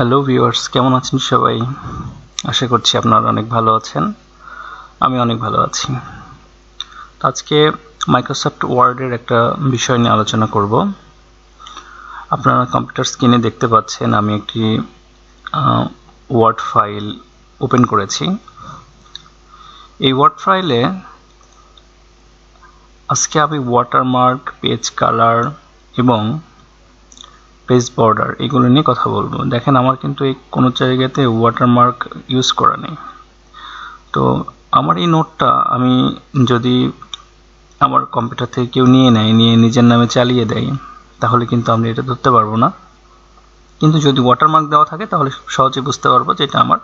Hello viewers, কেমন আছেন সবাই? আশা করছি আপনারা অনেক ভালো আছেন। আমি অনেক ভালো আছি। আজকে মাইক্রোসফট ওয়ার্ডের একটা বিষয় নিয়ে আলোচনা করব। আপনারা কম্পিউটার স্ক্রিনে দেখতে পাচ্ছেন আমি একটি ওয়ার্ড ফাইল ওপেন করেছি। এই ওয়ার্ড ফাইলে আজকে আমি ওয়াটারমার্ক, পেজ কালার এবং পেজ বর্ডার এগুলো নিয়ে কথা বলবো। দেখেন আমার কিন্তু এই কোনো জায়গাতে ওয়াটারমার্ক ইউজ করা নেই। তো আমার এই নোটটা আমি যদি আমার কম্পিউটার থেকে কেউ নিয়ে নিজের নামে চালিয়ে দেয় তাহলে কিন্তু আমি এটা ধরতে পারবো না। কিন্তু যদি ওয়াটারমার্ক দেওয়া থাকে তাহলে সহজে বুঝতে পারবো যে এটা আমার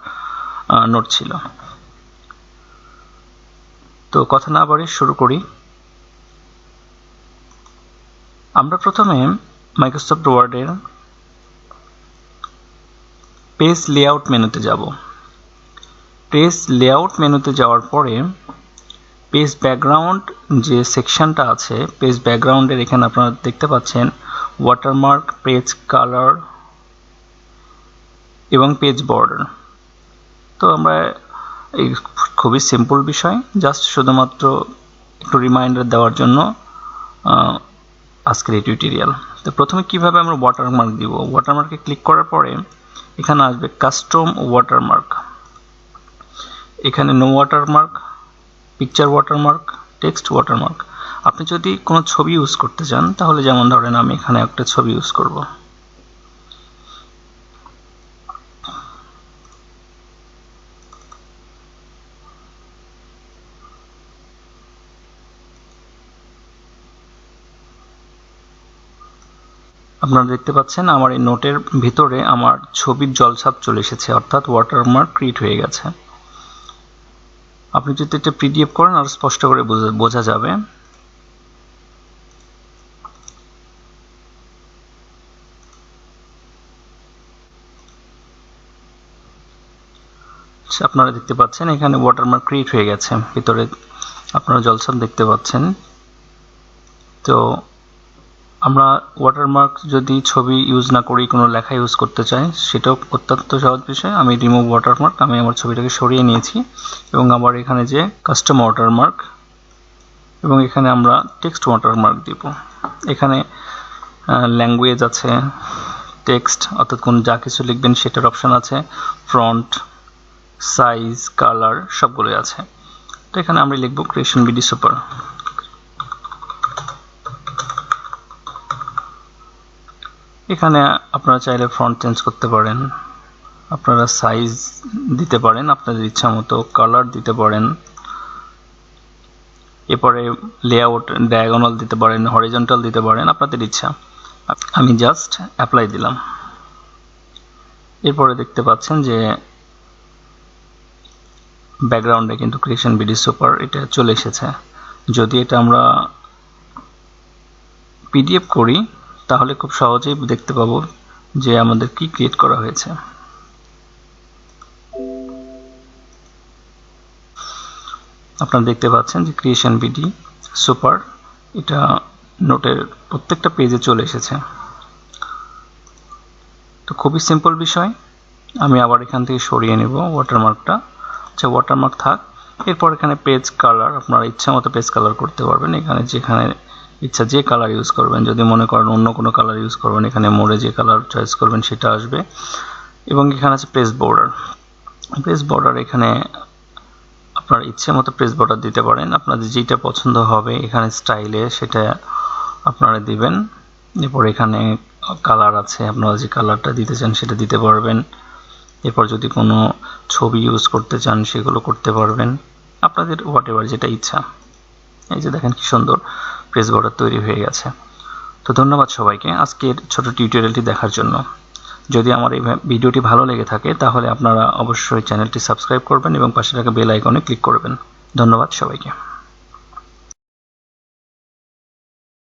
নোট ছিল। তো কথা না বাড়িয়ে শুরু করি। আমরা প্রথমে মাইক্রোসফট ওয়ার্ডের পেজ লেআউট মেনুতে যাব। পেজ লেআউট মেনুতে যাওয়ার পরে পেজ ব্যাকগ্রাউন্ড যে সেকশনটা আছে, পেজ ব্যাকগ্রাউন্ডের এখানে আপনারা দেখতে পাচ্ছেন ওয়াটারমার্ক, পেজ কালার এবং পেজ বর্ডার। তো আমরা এই খুবই সিম্পল বিষয়, জাস্ট শুধুমাত্র একটু রিমাইন্ডার দেওয়ার জন্য আজকের এই টিউটোরিয়াল। তো প্রথমে কিভাবে আমরা ওয়াটারমার্ক দিব, ওয়াটারমার্কে ক্লিক করার পরে এখানে আসবে কাস্টম ওয়াটারমার্ক। এখানে no watermark, picture watermark, text watermark. আপনি যদি কোনো ছবি ইউজ করতে চান তাহলে যেমন ধরেন আমি এখানে একটা ছবি ইউজ করব। আপনারা দেখতে পাচ্ছেন আমার এই নোটের ভিতরে আমার ছবির জলছাপ চলে এসেছে, অর্থাৎ ওয়াটারমার্ক ক্রিয়েট হয়ে গেছে। আপনি যদি এটা পিডিএফ করেন আর স্পষ্ট করে বোঝা যাবে। আপনারা দেখতে পাচ্ছেন এখানে ওয়াটারমার্ক ক্রিয়েট হয়ে গেছে, ভিতরে আপনারা জলছাপ দেখতে পাচ্ছেন। তো আমরা ওয়াটারমার্ক যদি ছবি ইউজ না করি কোনো লেখা ইউজ করতে চাই সেটাও অত্যন্ত সহজ বিষয়। আমি রিমুভ ওয়াটারমার্ক, আমি আমার ছবিটাকে সরিয়ে নিয়েছি এবং আবার এখানে যে কাস্টম ওয়াটারমার্ক এবং এখানে আমরা টেক্সট ওয়াটারমার্ক দিব। এখানে ল্যাঙ্গুয়েজ আছে, টেক্সট অর্থাৎ কোন যা কিছু লিখবেন সেটার অপশন আছে, ফন্ট, সাইজ, কালার সবগুলোই আছে। তো এখানে আমরা লিখব ক্রিয়েশন বিডি সুপার। এখানে আপনারা চাইলে ফন্ট চেঞ্জ করতে পারেন, আপনারা সাইজ দিতে পারেন আপনাদের ইচ্ছা মতো, কালার দিতে পারেন, এরপরে লেআউট ডায়াগোনাল দিতে পারেন, হরিজন্টাল দিতে পারেন, আপনাদের ইচ্ছা। আমি জাস্ট অ্যাপ্লাই দিলাম। এরপরে দেখতে পাচ্ছেন যে ব্যাকগ্রাউন্ডে কিন্তু ক্রিয়েশন বিডি সুপার এটা চলে এসেছে। যদি এটা আমরা পিডিএফ করি তাহলে খুব সহজেই দেখতে পাবো যে আমাদের কি ক্রিয়েট করা হয়েছে। আপনারা দেখতে পাচ্ছেন যে ক্রিয়েশন বিডি সুপার এটা নোটের প্রত্যেকটা পেজে চলে এসেছে। তো খুবই সিম্পল বিষয়। আমি আবার এখান থেকে সরিয়ে নেব ওয়াটারমার্কটা। আচ্ছা, ওয়াটারমার্ক থাক। এরপর এখানে পেজ কালার, আপনারা ইচ্ছা মতো পেজ কালার করতে পারবেন। এখানে যেখানে ইচ্ছা যে কালার ইউজ করবেন, যদি মনে করেন অন্য কোনো কালার ইউজ করবেন এখানে মোড়ে যে কালার চয়েস করবেন সেটা আসবে। এবং এখানে আছে পেজ বর্ডার। পেজ বর্ডার এখানে আপনার ইচ্ছে মতো পেজ বর্ডার দিতে পারেন, আপনাদের যেটা পছন্দ হবে এখানে স্টাইলে সেটা আপনারা দিবেন। এরপর এখানে কালার আছে, আপনারা যে কালারটা দিতে চান সেটা দিতে পারবেন। এরপর যদি কোনো ছবি ইউজ করতে চান সেগুলো করতে পারবেন, আপনাদের হোয়াটএভার যেটা ইচ্ছা। এই যে দেখেন কি সুন্দর পেজ বর্ডার তৈরি হয়ে গেছে। তো ধন্যবাদ সবাইকে আজকের ছোট টিউটোরিয়ালটি দেখার জন্য। যদি আমার এই ভিডিওটি ভালো লেগে থাকে তাহলে আপনারা অবশ্যই চ্যানেলটি সাবস্ক্রাইব করবেন এবং পাশে থাকা বেল আইকনে ক্লিক করবেন। ধন্যবাদ সবাইকে।